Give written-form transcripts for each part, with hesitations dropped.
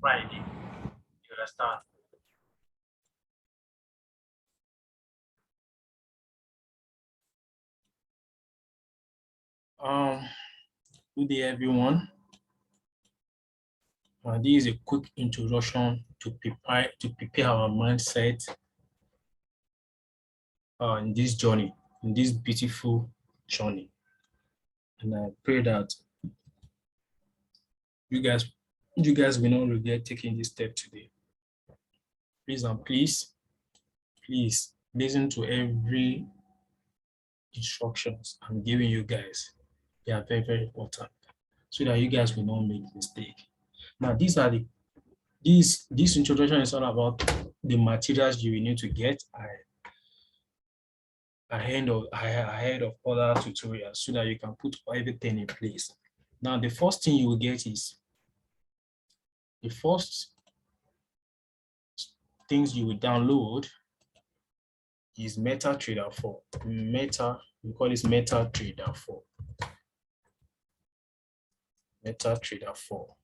Friday. You understand? Good day, everyone. This is a quick introduction to prepare our mindset in this journey, in this beautiful journey. And I pray that you guys will not regret taking this step today. Please and please listen to every instructions I'm giving you guys. They are very, very important so that you guys will not make mistake. Now, this introduction is all about the materials you will need to get ahead of other tutorials so that you can put everything in place. Now, the first thing you will get is the first things you will download is MetaTrader 4. We call this MetaTrader 4. MetaTrader 4.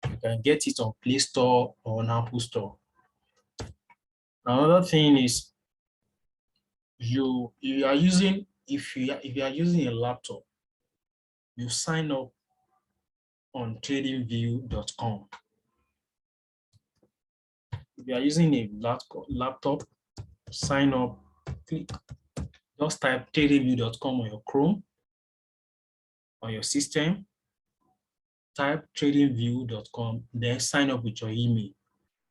You can get it on Play Store or on Apple Store. Another thing is if you are using a laptop, you sign up on tradingview.com. If you are using a laptop, sign up, just type tradingview.com on your Chrome, on your system, type tradingview.com, then sign up with your email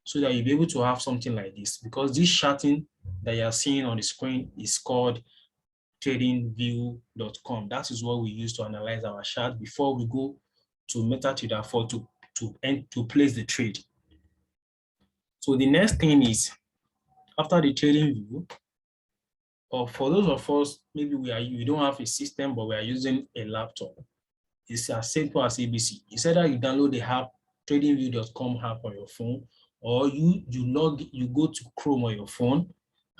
so that you'll be able to have something like this, because this charting that you are seeing on the screen is called tradingview.com. That is what we use to analyze our chart before we go to MetaTrader 4 to place the trade. So the next thing is, after the trading view, or for those of us, maybe we don't have a system, but we are using a laptop. It's as simple as ABC. It's either you download the app, tradingview.com app on your phone, or you go to Chrome on your phone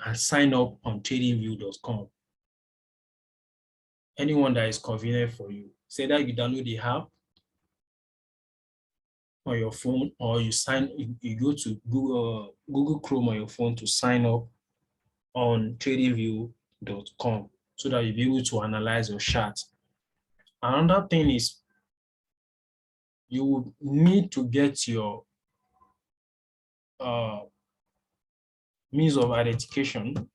and sign up on tradingview.com. Anyone that is convenient for you. Say that you download the app on your phone, or you go to Google Chrome on your phone to sign up on tradingview.com so that you'll be able to analyze your chart. Another thing is you will need to get your means of identification.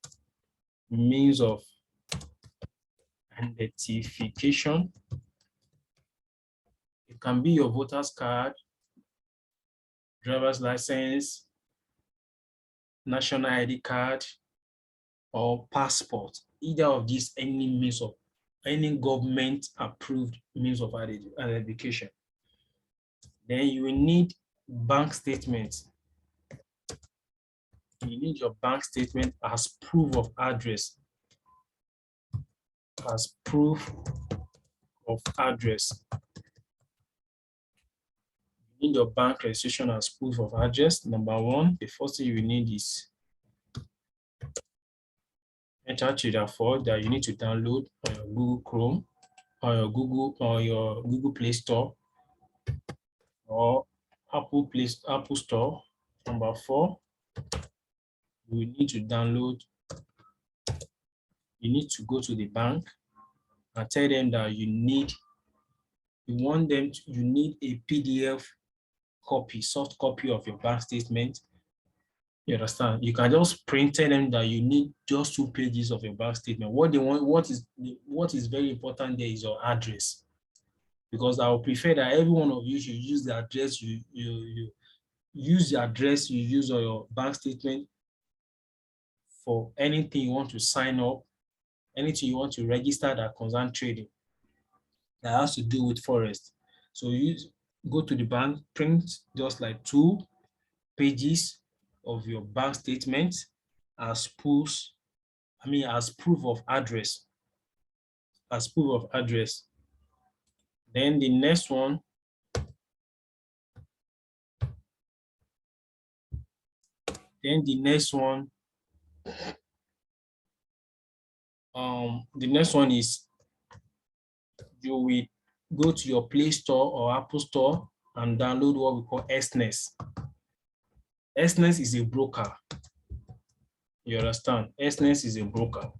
It can be your voter's card, driver's license, national ID card, or passport. Either of these, any government approved means of identification. Then you will need bank statements. You need your bank statement as proof of address. As proof of address. You need your bank registration as proof of address. Number one, the first thing you need is MetaTrader 4 that you need to download on your Google Chrome or your Google Play Store or Apple Store. Number 4, you need to download. You need to go to the bank and tell them that you need a PDF copy, soft copy of your bank statement. You understand? You can just tell them that you need just 2 pages of your bank statement. What they want, what is very important there is your address, because I would prefer that every one of you should use the address you use the address you use on your bank statement for anything you want to sign up, anything you want to register that concerns trading that has to do with Forex. So you go to the bank, print just like 2 pages of your bank statement as proof of address. As proof of address. Then the next one, the next one is you will go to your Play Store or Apple Store and download what we call SNES. SNES is a broker. You understand? SNES is a broker.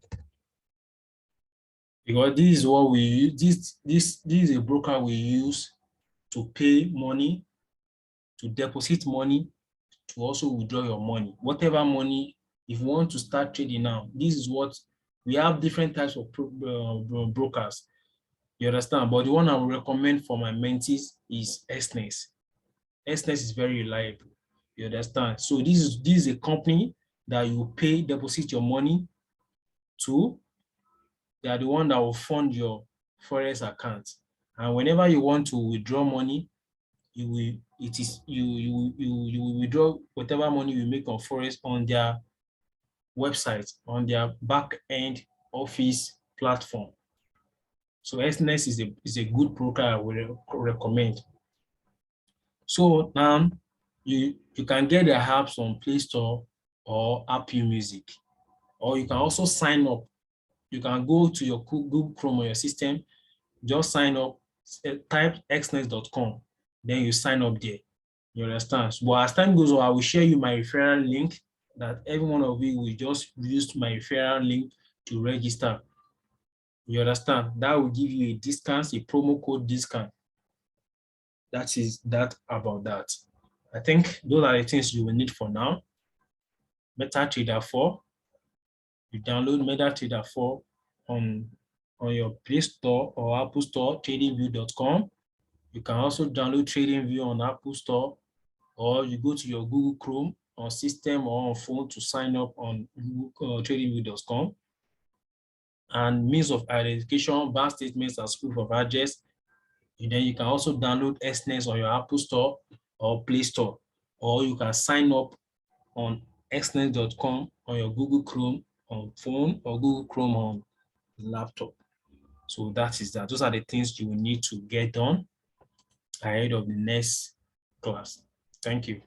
Because this is what we use. This is a broker we use to pay money, to deposit money, to also withdraw your money. Whatever money, if you want to start trading now, this is what we have. Different types of brokers. You understand? But the one I would recommend for my mentees is SNES. SNES is very reliable. You understand? So this is a company that you pay, deposit your money to. They are the one that will fund your Forex account. And whenever you want to withdraw money, you will withdraw whatever money you make on Forex on their website, on their back end office platform. So SNES is a good broker I would recommend. So now you can get their apps on Play Store or Apple Music, or you can also sign up. You can go to your Google Chrome on your system, just sign up, type xnex.com, then you sign up there. You understand? But as time goes on, I will share you my referral link that every one of you will just use my referral link to register. You understand? That will give you a discount, a promo code discount. That is that about that. I think those are the things you will need for now. MetaTrader 4. You download MetaTrader 4 on your Play Store or Apple Store, tradingview.com. You can also download TradingView on Apple Store, or you go to your Google Chrome on system or on phone to sign up on tradingview.com. And means of identification, bank statements as proof of address. And then you can also download SNES on your Apple Store or Play Store, or you can sign up on xnex.com on your Google Chrome on phone or Google Chrome on laptop. So that is that. Those are the things you will need to get done ahead of the next class. Thank you.